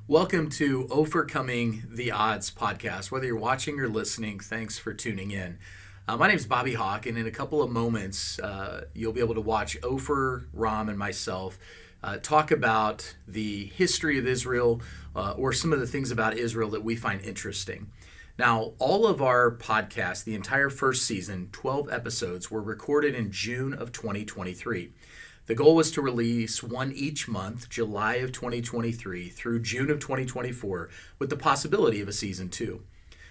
Welcome to OPHERcoming the Odds podcast. Whether you're watching or listening, thanks for tuning in. My name is Bobby Hawk, and in a couple of moments, you'll be able to watch Opher Rom and myself talk about the history of Israel or some of the things about Israel that we find interesting. Now, all of our podcasts, the entire first season, 12 episodes, were recorded in June of 2023. The goal was to release one each month, July of 2023 through June of 2024, with the possibility of a season 2.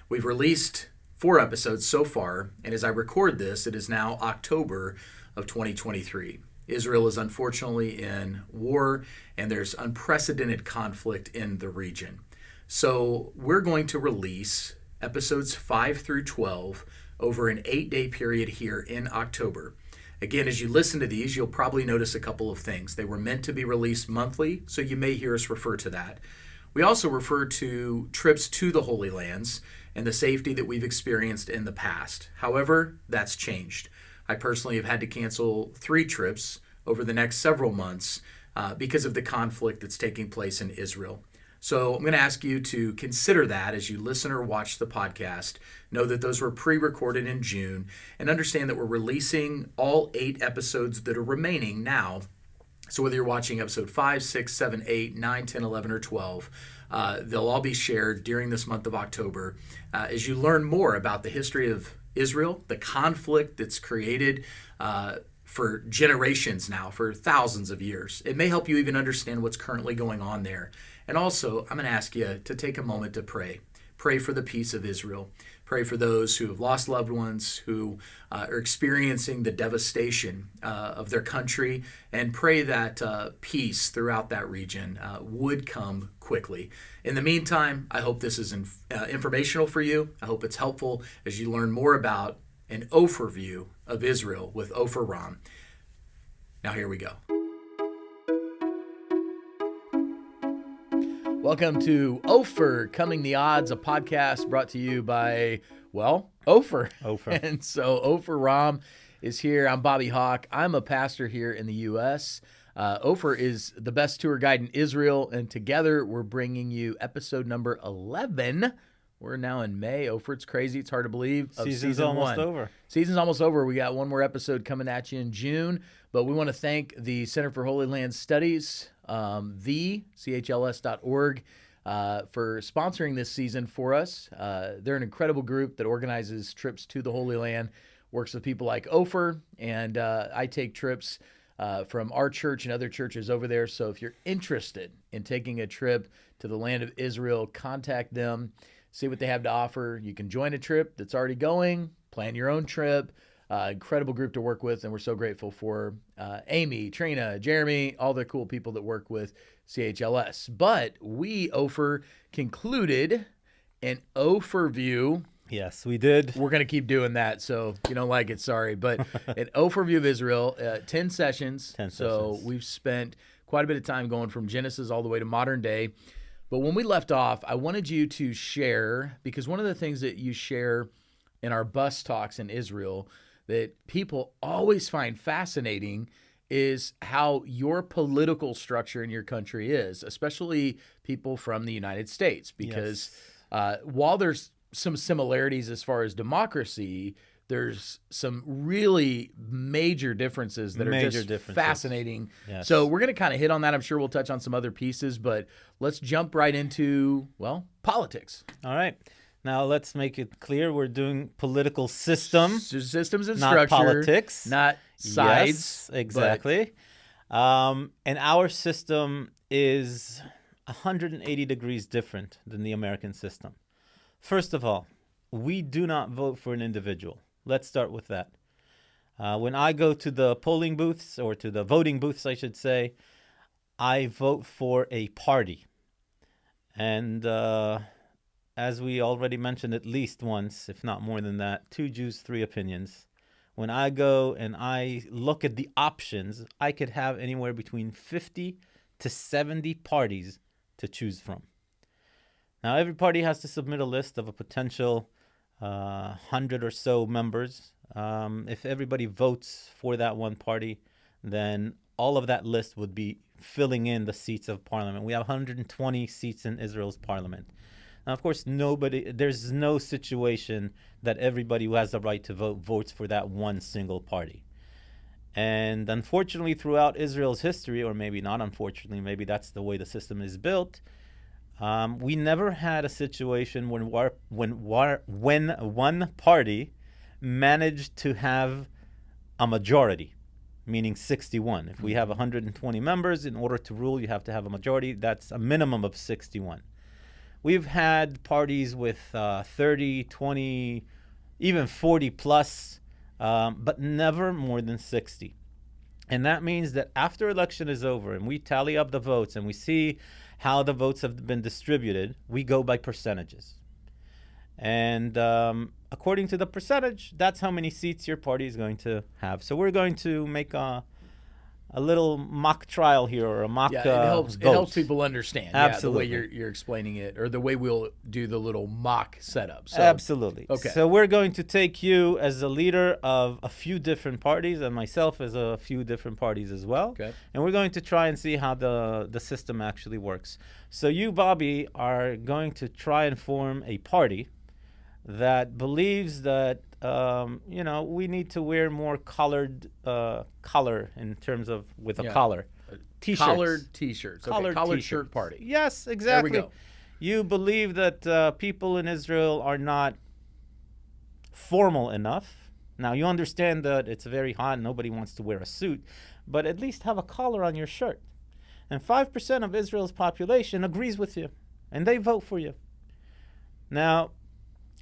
We've released 4 episodes so far, and as I record this, it is now October of 2023. Israel is unfortunately in war, and there's unprecedented conflict in the region. So we're going to release episodes 5 through 12 over an 8-day period here in October. Again, as you listen to these, you'll probably notice a couple of things. They were meant to be released monthly, so you may hear us refer to that. We also refer to trips to the Holy Lands and the safety that we've experienced in the past. However, that's changed. I personally have had to cancel 3 trips over the next several months because of the conflict that's taking place in Israel. So I'm going to ask you to consider that as you listen or watch the podcast. Know that those were pre-recorded in June and understand that we're releasing all 8 episodes that are remaining now. So whether you're watching episode 5, 6, 7, 8, 9, 10, 11, or 12, they'll all be shared during this month of October as you learn more about the history of Israel, the conflict that's created for generations now, for thousands of years. It may help you even understand what's currently going on there. And also, I'm going to ask you to take a moment to pray. Pray for the peace of Israel. Pray for those who have lost loved ones, who are experiencing the devastation of their country, and pray that peace throughout that region would come quickly. In the meantime, I hope this is informational for you. I hope it's helpful as you learn more about an overview of Israel with Opher Rom. Now here we go. Welcome to OPHERcoming the Odds, a podcast brought to you by, well, Opher. And so Opher Rom is here. I'm Bobby Hawk. I'm a pastor here in the U.S. Opher is the best tour guide in Israel, and together we're bringing you episode number 11. We're now in May. Opher, it's crazy. It's hard to believe. Season's almost over. Season's almost over. We got one more episode coming at you in June, but we want to thank the Center for Holy Land Studies, CHLS.org, for sponsoring this season for us. They're an incredible group that organizes trips to the Holy Land, works with people like Opher, and I take trips from our church and other churches over there. So if you're interested in taking a trip to the land of Israel, contact them. See what they have to offer. You can join a trip that's already going, plan your own trip. Incredible group to work with, and we're so grateful for Amy, Trina, Jeremy, all the cool people that work with CHLS. But we, Opher, concluded an overview. Yes, we did. We're going to keep doing that, so if you don't like it, sorry. But an overview of Israel, 10 sessions. 10 so sessions. We've spent quite a bit of time going from Genesis all the way to modern day. But when we left off, I wanted you to share, because one of the things that you share in our bus talks in Israel that people always find fascinating is how your political structure in your country is, especially people from the United States. Because while there's some similarities as far as democracy, there's some really major differences that are just fascinating. Yes. So we're going to kind of hit on that. I'm sure we'll touch on some other pieces, but let's jump right into, well, politics. All right. Now let's make it clear we're doing political systems and not structure. Politics. Not sides. Yes, exactly. And our system is 180 degrees different than the American system. First of all, we do not vote for an individual. Let's start with that. When I go to the polling booths, or to the voting booths, I should say, I vote for a party. And as we already mentioned at least once, if not more than that, 2 Jews, 3 opinions. When I go and I look at the options, I could have anywhere between 50 to 70 parties to choose from. Now, every party has to submit a list of a potential 100 or so members. If everybody votes for that one party, then all of that list would be filling in the seats of parliament. We have 120 seats in Israel's parliament. Now, of course, there's no situation that everybody who has the right to vote votes for that one single party. And unfortunately, throughout Israel's history, or maybe not unfortunately, maybe that's the way the system is built, we never had a situation when one party managed to have a majority, meaning 61. If we have 120 members, in order to rule, you have to have a majority. That's a minimum of 61. We've had parties with 30, 20, even 40 plus, but never more than 60. And that means that after election is over and we tally up the votes and we see how the votes have been distributed, we go by percentages. And according to the percentage, that's how many seats your party is going to have. So we're going to make a little mock trial here, or a mock it helps. vote. It helps people understand. Absolutely. Yeah, the way you're explaining it, or the way we'll do the little mock setup. So, Absolutely. Okay. So we're going to take you as a leader of a few different parties, and myself as a few different parties as well. Okay. And we're going to try and see how the system actually works. So you, Bobby, are going to try and form a party that believes that we need to wear more color in terms of with a collar. T-shirts. Collared T-shirts. Collared Collared T-shirts. shirt party. Yes, exactly. There we go. You believe that people in Israel are not formal enough. Now, you understand that it's very hot, nobody wants to wear a suit, but at least have a collar on your shirt. And 5% of Israel's population agrees with you, and they vote for you. Now,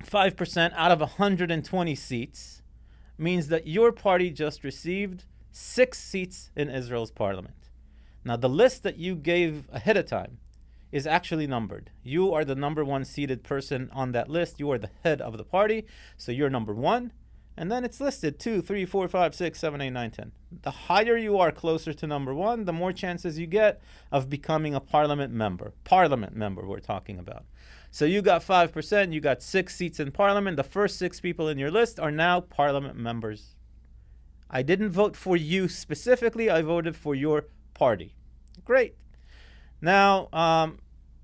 5% out of 120 seats means that your party just received 6 seats in Israel's parliament. Now, the list that you gave ahead of time is actually numbered. You are the number 1 seated person on that list. You are the head of the party, so you're number 1. And then it's listed 2, 3, 4, 5, 6, 7, 8, 9, 10. The higher you are closer to number 1, the more chances you get of becoming a parliament member. Parliament member we're talking about. So you got 5%, you got 6 seats in parliament. The first 6 people in your list are now parliament members. I didn't vote for you specifically, I voted for your party. Great. Now,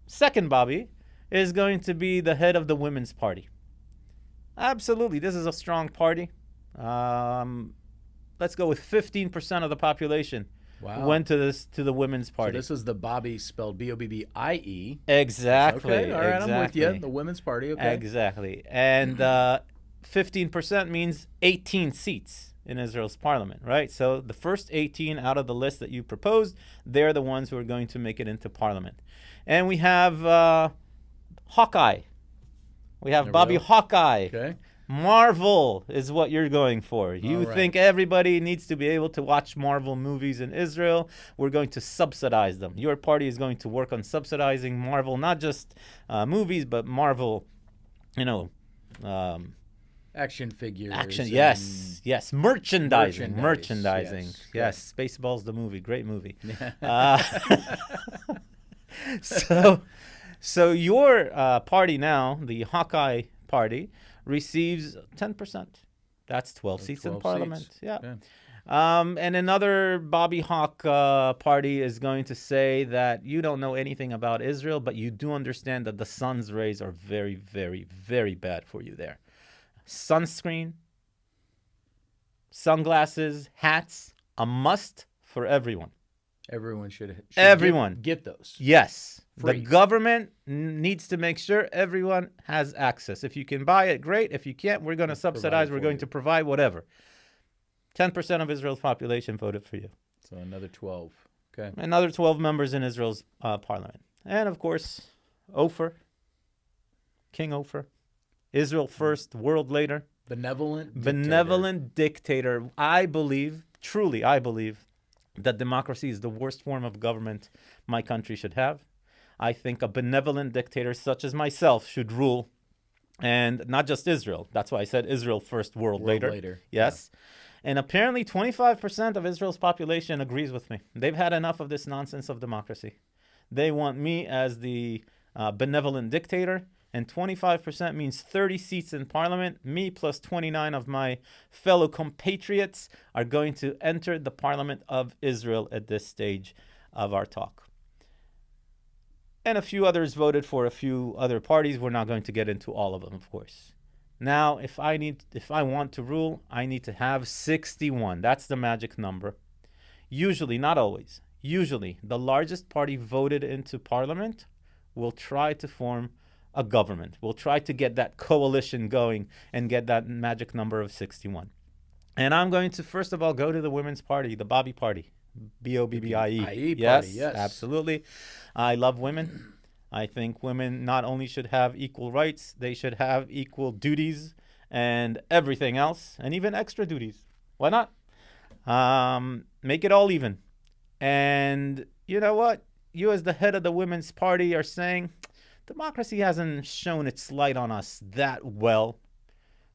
second Bobby is going to be the head of the women's party. Absolutely, this is a strong party. Let's go with 15% of the population went to the women's party. So this is the Bobby spelled Bobbie. Exactly. Okay, all right, exactly. I'm with you. The women's party, okay. Exactly. And 15% means 18 seats in Israel's parliament, right? So the first 18 out of the list that you proposed, they're the ones who are going to make it into parliament. And we have Hawkeye. We have Bobby Hawkeye. Okay. Marvel is what you're going for. You right. think everybody needs to be able to watch Marvel movies in Israel. We're going to subsidize them. Your party is going to work on subsidizing Marvel, not just movies, but Marvel, action figures. Yes. Merchandising. Yes. Spaceballs, the movie. Great movie. So your party now, the Hawkeye party, receives 10%. That's 12 seats in parliament. Seats. Yeah. Okay. And another Bobby Hawk party is going to say that you don't know anything about Israel, but you do understand that the sun's rays are very, very, very bad for you there. Sunscreen, sunglasses, hats, a must for everyone. Everyone should get those. Yes. Free. The government needs to make sure everyone has access. If you can buy it, great. If you can't, we're going to subsidize. We're going to provide whatever. 10% of Israel's population voted for you. So another 12. Okay. Another 12 members in Israel's parliament. And, of course, Opher, King Opher, Israel first, world later. Benevolent dictator. I believe, truly, I believe, that democracy is the worst form of government my country should have. I think a benevolent dictator such as myself should rule, and not just Israel. That's why I said Israel first, world later. Yes. Yeah. And apparently 25% of Israel's population agrees with me. They've had enough of this nonsense of democracy. They want me as the benevolent dictator, and 25% means 30 seats in parliament. Me plus 29 of my fellow compatriots are going to enter the parliament of Israel at this stage. of our talk. And a few others voted for a few other parties. We're not going to get into all of them, of course. Now, if I want to rule, I need to have 61. That's the magic number. Usually, not always, usually the largest party voted into parliament will try to form a government. We'll try to get that coalition going and get that magic number of 61. And I'm going to, first of all, go to the Women's Party, the Bobby Party. B-O-B-B-I-E. Yes, yes, absolutely. I love women. I think women not only should have equal rights, they should have equal duties and everything else, and even extra duties. Why not? Make it all even. And you know what? You as the head of the Women's Party are saying, democracy hasn't shown its light on us that well.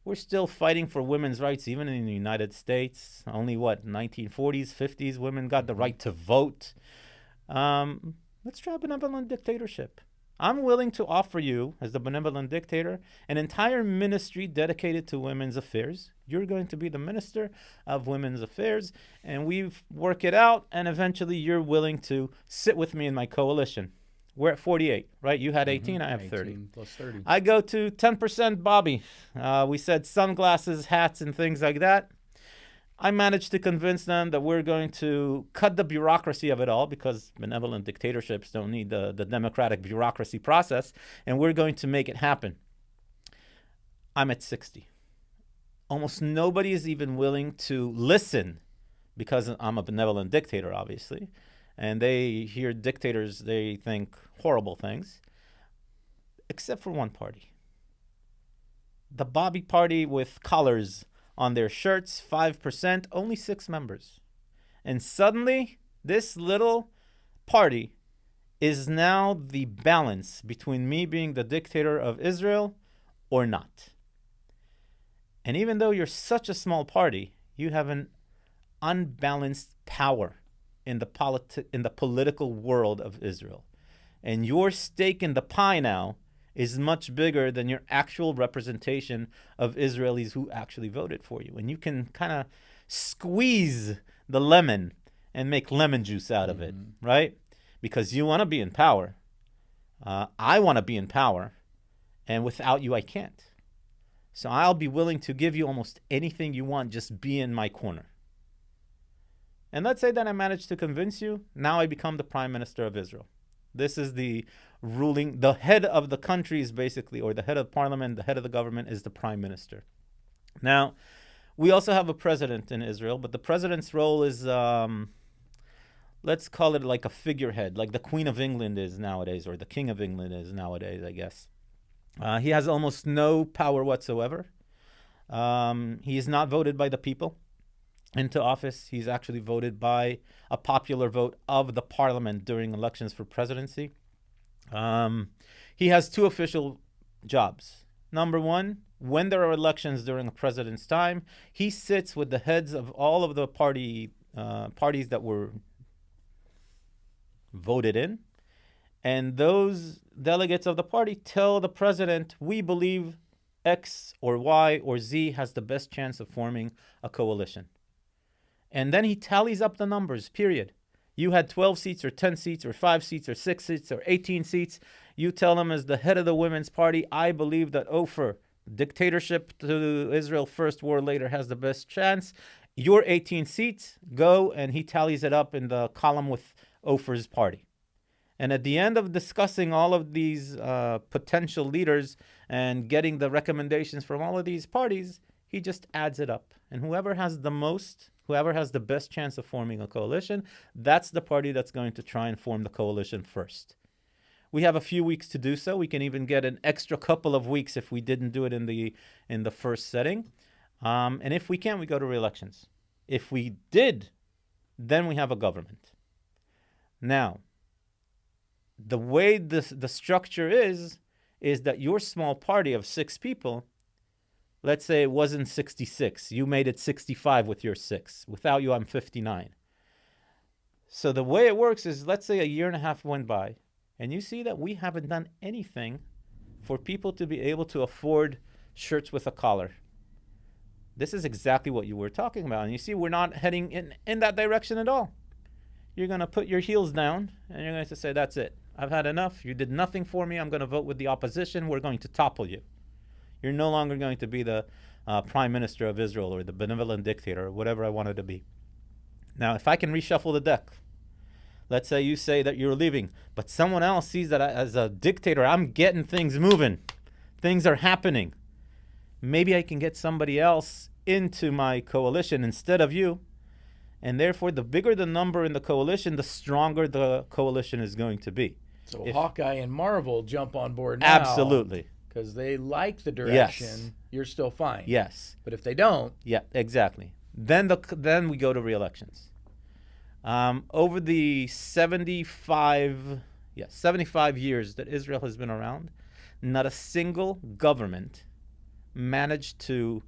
We're still fighting for women's rights, even in the United States. Only, 1940s, 50s, women got the right to vote. Let's try a benevolent dictatorship. I'm willing to offer you, as the benevolent dictator, an entire ministry dedicated to women's affairs. You're going to be the minister of women's affairs, and we work it out, and eventually you're willing to sit with me in my coalition. We're at 48, right? You had 18, I have 30. 18 plus 30. I go to 10% Bobby. We said sunglasses, hats, and things like that. I managed to convince them that we're going to cut the bureaucracy of it all, because benevolent dictatorships don't need the democratic bureaucracy process, and we're going to make it happen. I'm at 60. Almost nobody is even willing to listen, because I'm a benevolent dictator, obviously. And they hear dictators, they think horrible things, except for one party. The Bobby Party with collars on their shirts, 5%, only 6 members. And suddenly, this little party is now the balance between me being the dictator of Israel or not. And even though you're such a small party, you have an unbalanced power in the political world of Israel. And your stake in the pie now is much bigger than your actual representation of Israelis who actually voted for you. And you can kind of squeeze the lemon and make lemon juice out of it, right? Because you want to be in power. I want to be in power. And without you, I can't. So I'll be willing to give you almost anything you want. Just be in my corner. And let's say that I managed to convince you. Now I become the prime minister of Israel. This is the head of the country is basically, or the head of parliament, the head of the government is the prime minister. Now, we also have a president in Israel, but the president's role is, let's call it like a figurehead, like the Queen of England is nowadays, or the King of England is nowadays, I guess. He has almost no power whatsoever. He is not voted by the people into office. He's actually voted by a popular vote of the parliament during elections for presidency. He has 2 official jobs. Number one, when there are elections during a president's time, he sits with the heads of all of the parties that were voted in. And those delegates of the party tell the president, we believe X or Y or Z has the best chance of forming a coalition. And then he tallies up the numbers, period. You had 12 seats or 10 seats or 5 seats or 6 seats or 18 seats. You tell him as the head of the Women's Party, I believe that Opher, dictatorship to Israel first, war later, has the best chance. Your 18 seats, go, and he tallies it up in the column with Opher's party. And at the end of discussing all of these potential leaders and getting the recommendations from all of these parties, he just adds it up. And whoever has the most, whoever has the best chance of forming a coalition, that's the party that's going to try and form the coalition first. We have a few weeks to do so. We can even get an extra couple of weeks if we didn't do it in the first setting. And if we can't, we go to re-elections. If we did, then we have a government. Now, the way the structure is that your small party of 6 people, let's say it wasn't 66. You made it 65 with your 6. Without you, I'm 59. So the way it works is, let's say a year and a half went by, and you see that we haven't done anything for people to be able to afford shirts with a collar. This is exactly what you were talking about. And you see, we're not heading in that direction at all. you're going to put your heels down and you're going to say, that's it. I've had enough. You did nothing for me. I'm going to vote with the opposition. We're going to topple you. You're no longer going to be the prime minister of Israel or the benevolent dictator or whatever I wanted to be. Now, if I can reshuffle the deck, let's say you say that you're leaving, but someone else sees that as a dictator, I'm getting things moving. Things are happening. Maybe I can get somebody else into my coalition instead of you. And therefore, the bigger the number in the coalition, the stronger the coalition is going to be. So Hawkeye and Marvel jump on board now. Absolutely. Because they like the direction. Yes. You're still fine. Yes. But if they don't. Yeah, exactly. Then we go to re-elections. Over the 75 years that Israel has been around, not a single government managed to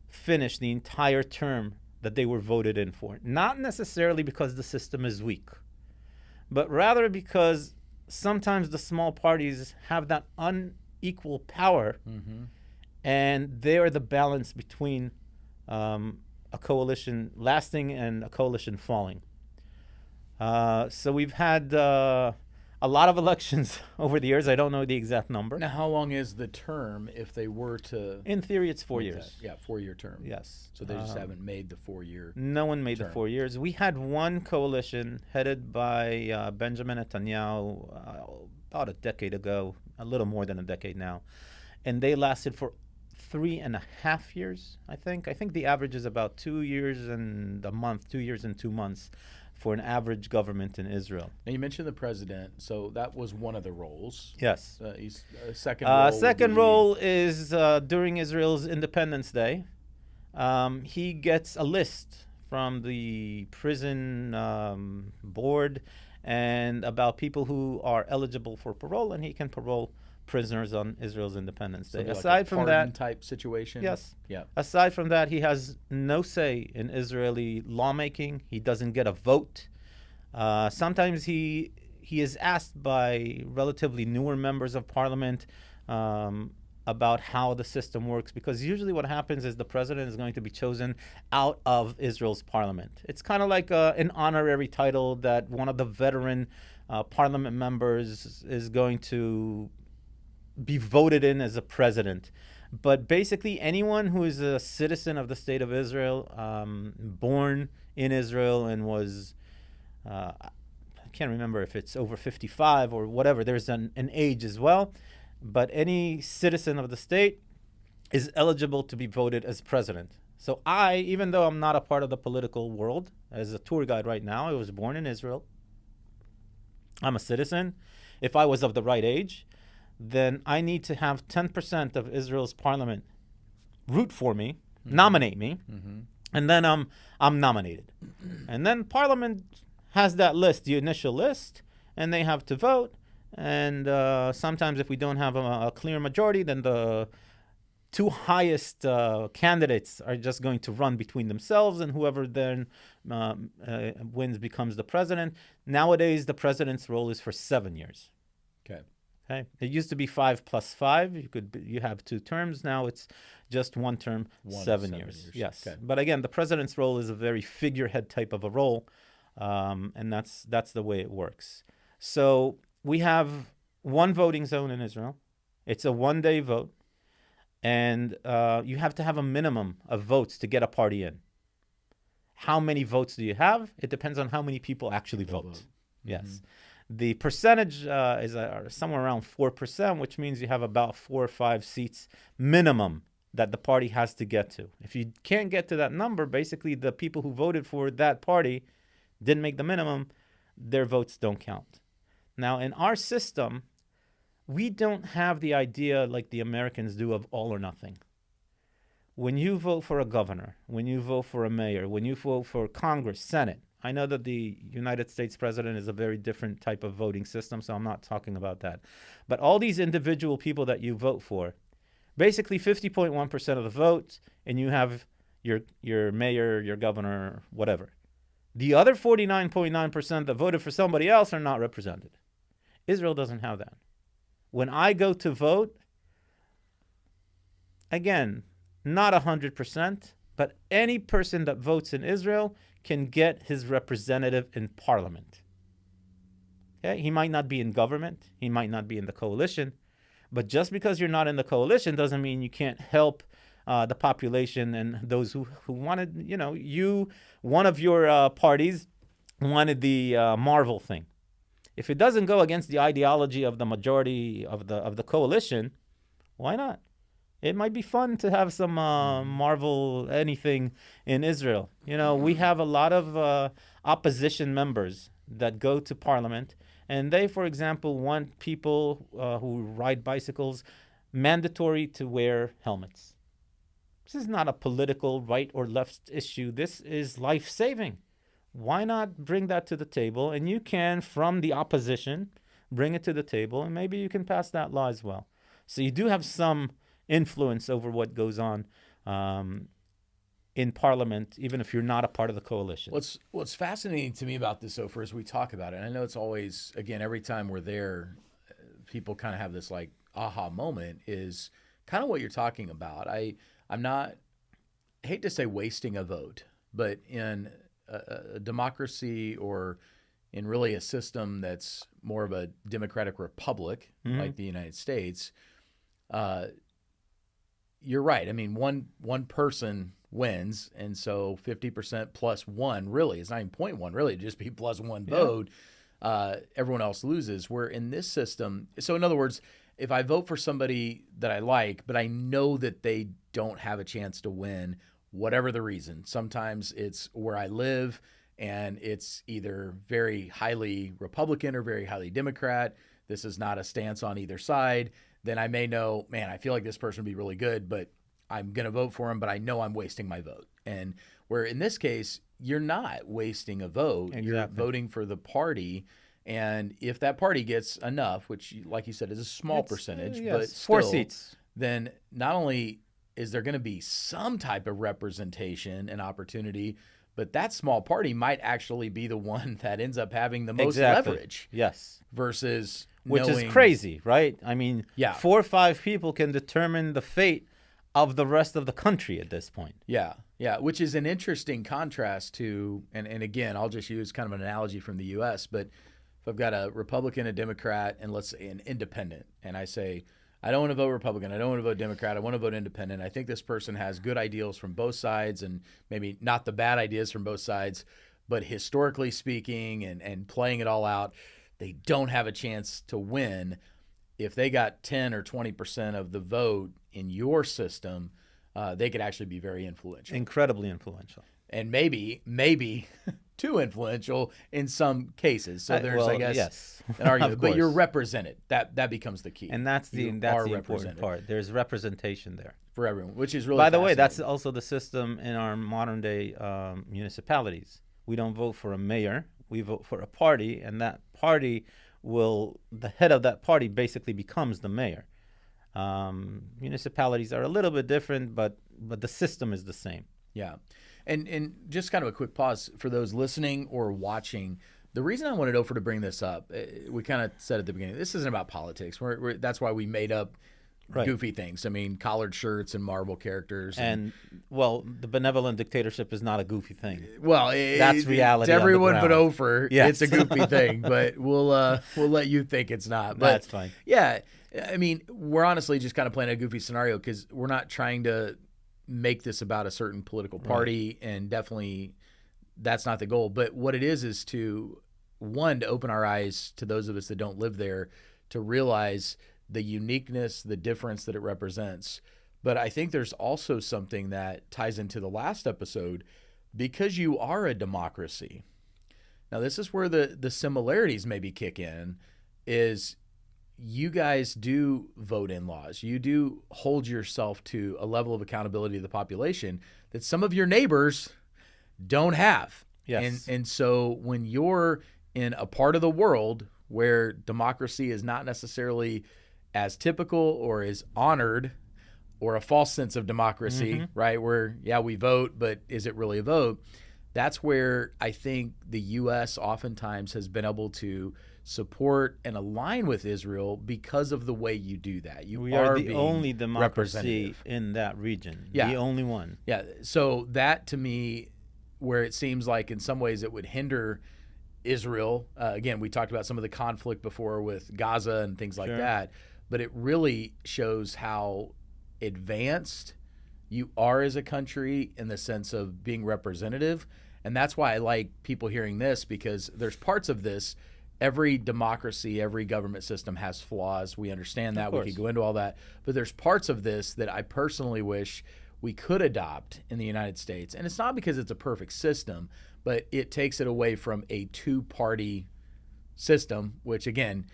finish the entire term that they were voted in for. Not necessarily because the system is weak, but rather because sometimes the small parties have that unequal power, and they are the balance between a coalition lasting and a coalition falling. So we've had a lot of elections over the years. I don't know the exact number. Now, how long is the term if they were to? In theory, it's 4 years. Yeah, 4-year term. Yes. So they just haven't made the 4-year. No one made term. the 4 years. We had one coalition headed by Benjamin Netanyahu about a decade ago, a little more than a decade now, and they lasted for 3.5 years, I think. I think the average is about 2 years and a month, 2 years and 2 months for an average government in Israel. Now, you mentioned the president, so that was one of the roles. Yes. Second role. Second role is during Israel's Independence Day. He gets a list from the prison board and about people who are eligible for parole, and he can parole prisoners on Israel's Independence Day. Like aside a from that, type situation. yes. Yeah. Aside from that, he has no say in Israeli lawmaking. He doesn't get a vote. Sometimes he is asked by relatively newer members of parliament about how the system works, because usually what happens is the president is going to be chosen out of Israel's parliament. It's kind of like an honorary title that one of the veteran parliament members is going to be voted in as a president. But basically anyone who is a citizen of the state of Israel, born in Israel and was, I can't remember if it's over 55 or whatever, there's an age as well, but any citizen of the state is eligible to be voted as president. So I, even though I'm not a part of the political world, as a tour guide right now, I was born in Israel, I'm a citizen. If I was of the right age, then I need to have 10% of Israel's parliament root for me, nominate me, and then I'm nominated. And then parliament has that list, the initial list, and they have to vote. And sometimes if we don't have a clear majority, then the two highest candidates are just going to run between themselves, and whoever then wins becomes the president. Nowadays, the president's role is for 7 years. Okay. It used to be 5 plus 5. You have 2 terms. Now it's just 1 term, 7 years. Yes. Okay. But again, the president's role is a very figurehead type of a role, and that's the way it works. So we have one voting zone in Israel. It's a 1-day vote, and you have to have a minimum of votes to get a party in. How many votes do you have? It depends on how many people actually vote. Yes. The percentage is somewhere around 4%, which means you have about 4 or 5 seats minimum that the party has to get to. If you can't get to that number, basically the people who voted for that party didn't make the minimum, their votes don't count. Now, in our system, we don't have the idea like the Americans do of all or nothing. When you vote for a governor, when you vote for a mayor, when you vote for Congress, Senate, I know that the United States president is a very different type of voting system, so I'm not talking about that. But all these individual people that you vote for, basically 50.1% of the vote, and you have your mayor, your governor, whatever. The other 49.9% that voted for somebody else are not represented. Israel doesn't have that. When I go to vote, again, not 100%, but any person that votes in Israel can get his representative in parliament. Okay? He might not be in government. He might not be in the coalition. But just because you're not in the coalition doesn't mean you can't help the population and those who wanted, one of your parties wanted the Marvel thing. If it doesn't go against the ideology of the majority of the coalition, why not? It might be fun to have some Marvel anything in Israel. We have a lot of opposition members that go to parliament, and they, for example, want people who ride bicycles mandatory to wear helmets. This is not a political right or left issue. This is life-saving. Why not bring that to the table? And you can, from the opposition, bring it to the table, and maybe you can pass that law as well. So you do have some influence over what goes on in Parliament, even if you're not a part of the coalition. What's fascinating to me about this, Opher, as we talk about it, and I know it's always, again, every time we're there, people kind of have this like aha moment, is kind of what you're talking about. I'm not, I hate to say wasting a vote, but in a democracy or in really a system that's more of a democratic republic like the United States, you're right. I mean, one person wins, and so 50% plus one really is not even 0.1, really, it'd just be plus one vote. Everyone else loses. Where in this system, so in other words, if I vote for somebody that I like, but I know that they don't have a chance to win, whatever the reason, sometimes it's where I live and it's either very highly Republican or very highly Democrat. This is not a stance on either side. Then I may know, man, I feel like this person would be really good, but I'm going to vote for him, but I know I'm wasting my vote. And where in this case, you're not wasting a vote. Exactly. You're voting for the party. And if that party gets enough, which, like you said, is a small percentage, but still, 4 seats, then not only is there going to be some type of representation and opportunity, but that small party might actually be the one that ends up having the most leverage. Yes. Versus which is crazy, right? I mean, 4 or 5 people can determine the fate of the rest of the country at this point. Yeah, which is an interesting contrast to, and again, I'll just use kind of an analogy from the U.S., but if I've got a Republican, a Democrat, and let's say an independent, and I say, I don't want to vote Republican, I don't want to vote Democrat, I want to vote independent. I think this person has good ideals from both sides and maybe not the bad ideas from both sides, but historically speaking and playing it all out, they don't have a chance to win. If they got 10 or 20% of the vote in your system, they could actually be very influential. Incredibly influential. And maybe too influential in some cases. So there's, I guess, an argument. But you're represented. That becomes the key. And that's the important part. There's representation there. For everyone, which is really By the way, that's also the system in our modern day municipalities. We don't vote for a mayor. We vote for a party, and that party the head of that party basically becomes the mayor. Municipalities are a little bit different, but the system is the same. Yeah. And just kind of a quick pause for those listening or watching. The reason I wanted Opher to bring this up, we kind of said at the beginning, this isn't about politics. That's why we made up goofy things. I mean, collared shirts and Marvel characters. And well, the benevolent dictatorship is not a goofy thing. Well, that's reality. To everyone but Opher, it's a goofy thing. But we'll let you think it's not. But that's fine. Yeah, I mean, we're honestly just kind of playing a goofy scenario because we're not trying to make this about a certain political party, and definitely that's not the goal. But what it is to open our eyes to those of us that don't live there, to realize the uniqueness, the difference that it represents. But I think there's also something that ties into the last episode, because you are a democracy. Now, this is where the similarities maybe kick in, is you guys do vote in laws. You do hold yourself to a level of accountability to the population that some of your neighbors don't have. Yes. And so when you're in a part of the world where democracy is not necessarily as typical or is honored, or a false sense of democracy, right? Where, we vote, but is it really a vote? That's where I think the U.S. oftentimes has been able to support and align with Israel because of the way you do that. We are the being only democracy representative. in that region. Yeah. The only one. Yeah. So that to me, where it seems like in some ways it would hinder Israel. Again, we talked about some of the conflict before with Gaza and things like Sure. that, but it really shows how advanced you are as a country in the sense of being representative. And that's why I like people hearing this, because there's parts of this. Every democracy, every government system has flaws. We understand that. We could go into all that. But there's parts of this that I personally wish we could adopt in the United States. And it's not because it's a perfect system, but it takes it away from a two-party system, which, again,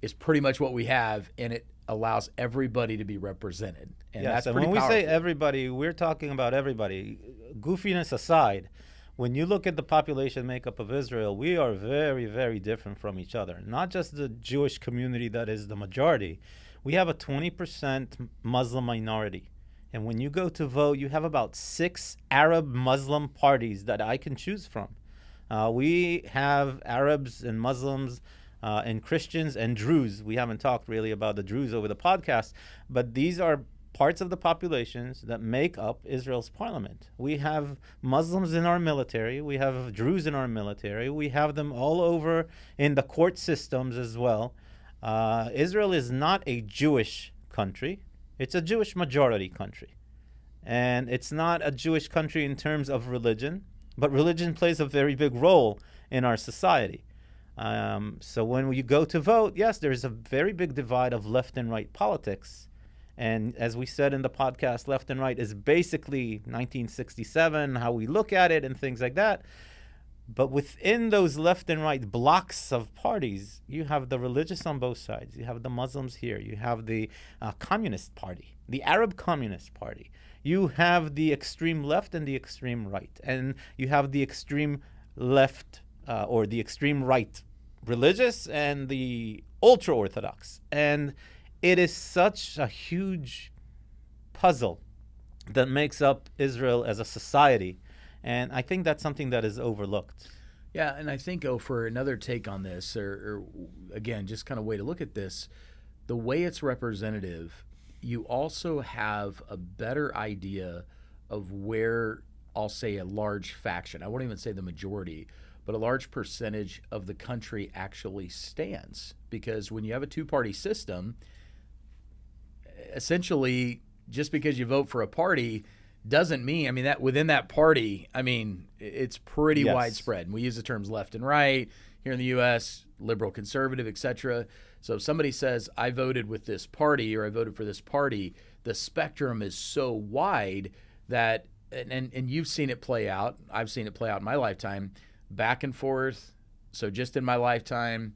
is pretty much what we have, and it allows everybody to be represented. And Yes, that's and pretty when we powerful. say everybody, we're talking about everybody. Goofiness aside, when you look at the population makeup of Israel, we are very, very different from each other. Not just the Jewish community that is the majority. We have a 20% Muslim minority. And when you go to vote, you have about 6 Arab Muslim parties that I can choose from. We have Arabs and Muslims and Christians and Druze. We haven't talked really about the Druze over the podcast, but these are parts of the populations that make up Israel's parliament. We have Muslims in our military. We have Druze in our military. We have them all over in the court systems as well. Israel is not a Jewish country. It's a Jewish majority country. And it's not a Jewish country in terms of religion, but religion plays a very big role in our society. So when you go to vote, yes, there's a very big divide of left and right politics. And as we said in the podcast, left and right is basically 1967, how we look at it and things like that. But within those left and right blocks of parties, you have the religious on both sides. You have the Muslims here. You have the Communist Party, the Arab Communist Party. You have the extreme left and the extreme right. And you have the extreme left or the extreme right religious and the ultra-Orthodox. And it is such a huge puzzle that makes up Israel as a society. And I think that's something that is overlooked. Yeah, and I think, for another take on this, or again, just kind of way to look at this, the way it's representative, you also have a better idea of where, I'll say, a large faction, I won't even say the majority, but a large percentage of the country actually stands. Because when you have a two-party system, essentially, just because you vote for a party doesn't mean, I mean, that within that party, I mean, it's pretty widespread. And we use the terms left and right here in the U.S., liberal, conservative, etc. So if somebody says, I voted with this party or I voted for this party, the spectrum is so wide that, and you've seen it play out, I've seen it play out in my lifetime, back and forth. So just in my lifetime,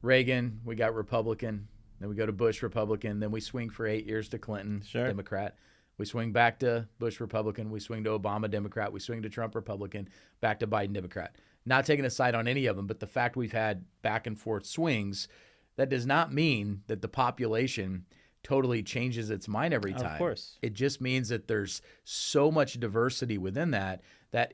Reagan, we got Republican. Then we go to Bush, Republican. Then we swing for 8 years to Clinton, Democrat. We swing back to Bush, Republican. We swing to Obama, Democrat. We swing to Trump, Republican. Back to Biden, Democrat. Not taking a side on any of them, but the fact we've had back and forth swings, that does not mean that the population totally changes its mind every time. Of course. It just means that there's so much diversity within that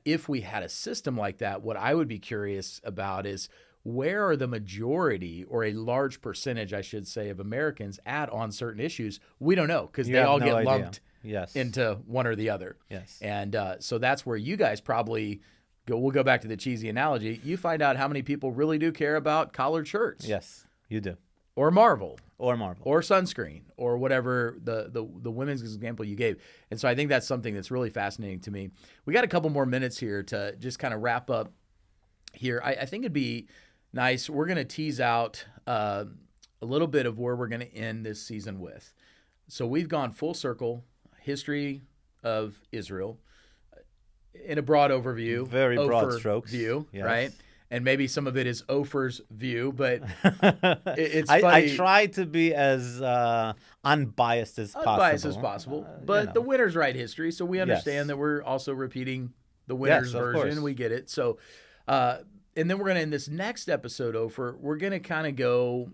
if we had a system like that, what I would be curious about is, where are the majority, or a large percentage, I should say, of Americans at on certain issues? We don't know, because they all get lumped into one or the other. Yes. And so that's where you guys probably go. We'll go back to the cheesy analogy. You find out how many people really do care about collared shirts. Yes, you do. Or Marvel. Or sunscreen, or whatever the women's example you gave. And so I think that's something that's really fascinating to me. We got a couple more minutes here to just kind of wrap up here. I think it'd be nice. We're going to tease out a little bit of where we're going to end this season with. So we've gone full circle, history of Israel, in a broad overview. Very broad strokes. View, yes. Right? And maybe some of it is Opher's view, but it's funny. I try to be as unbiased as possible. But the winners write history, so we understand that we're also repeating the winner's version. We get it. So, and then we're going to, in this next episode, Opher, we're going to kind of go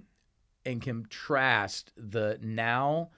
and contrast the now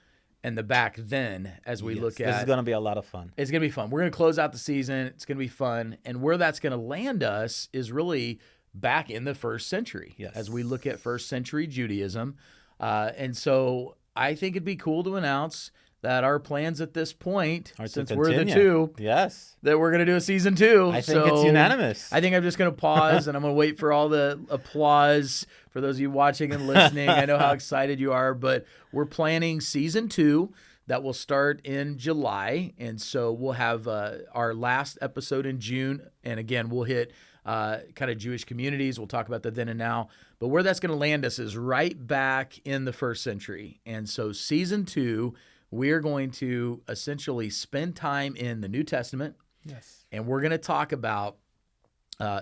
and the back then as we look at. This is going to be a lot of fun. It's going to be fun. We're going to close out the season. It's going to be fun. And where that's going to land us is really back in the first century Yes. as we look at first century Judaism. And so I think it'd be cool to announce that our plans at this point, Are to since we're the continue. two, Yes. that we're going to do a season 2. I think it's unanimous. I think I'm just going to pause and I'm going to wait for all the applause for those of you watching and listening. I know how excited you are, but we're planning season 2 that will start in July. And so we'll have our last episode in June. And again, we'll hit kind of Jewish communities. We'll talk about the then and now. But where that's going to land us is right back in the first century. And so season 2, we're going to essentially spend time in the New Testament. Yes. And we're going to talk about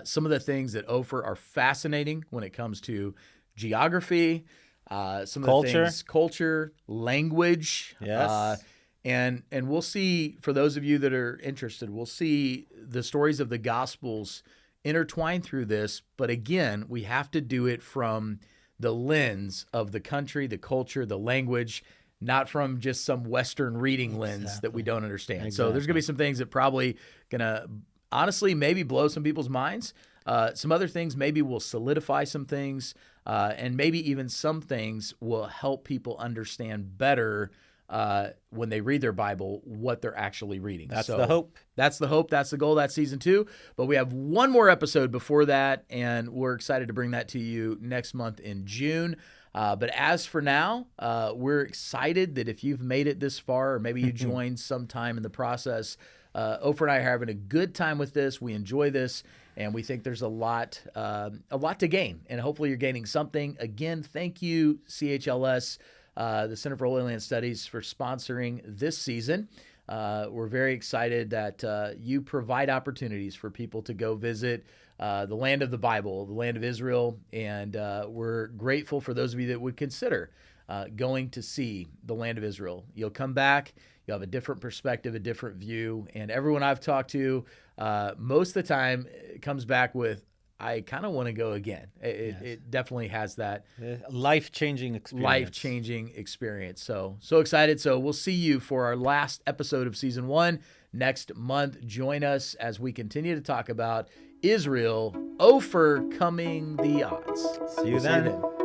some of the things that Opher are fascinating when it comes to geography, some of the things, culture, language. Yes. And we'll see, for those of you that are interested, we'll see the stories of the Gospels intertwined through this. But again, we have to do it from the lens of the country, the culture, the language, not from just some Western reading lens that we don't understand. So there's going to be some things that probably going to, honestly, maybe blow some people's minds. Some other things maybe will solidify some things, and maybe even some things will help people understand better when they read their Bible what they're actually reading. That's the hope. That's the hope. That's the goal. That's season 2. But we have one more episode before that, and we're excited to bring that to you next month in June. But as for now, we're excited that if you've made it this far, or maybe you joined sometime in the process, Opher and I are having a good time with this. We enjoy this, and we think there's a lot to gain. And hopefully you're gaining something. Again, thank you, CHLS, the Center for Holy Land Studies, for sponsoring this season. We're very excited that you provide opportunities for people to go visit the land of the Bible, the land of Israel, and we're grateful for those of you that would consider going to see the land of Israel. You'll come back, you'll have a different perspective, a different view, and everyone I've talked to, most of the time, comes back with, I kind of want to go again. It definitely has that Life-changing experience. So excited. So we'll see you for our last episode of season 1 next month. Join us as we continue to talk about Israel overcoming the odds. See you then.